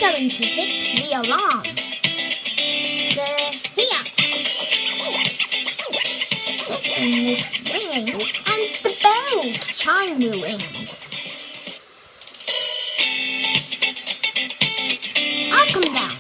going to hit the alarm. Here. The thing is ringing and the bell chime will ring. I'll come down.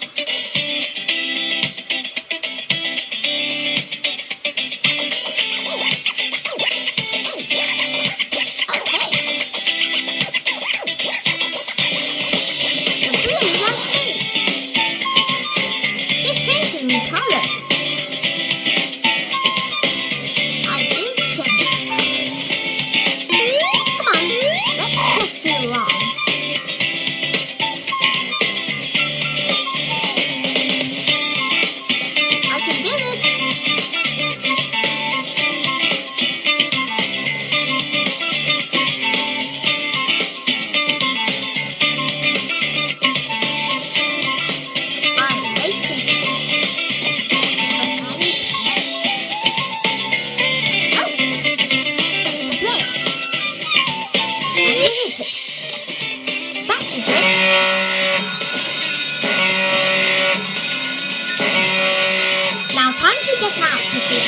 Now time to get out of here.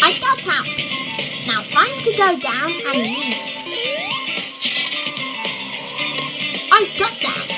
I got out. Now time to go down and leave. I've got down.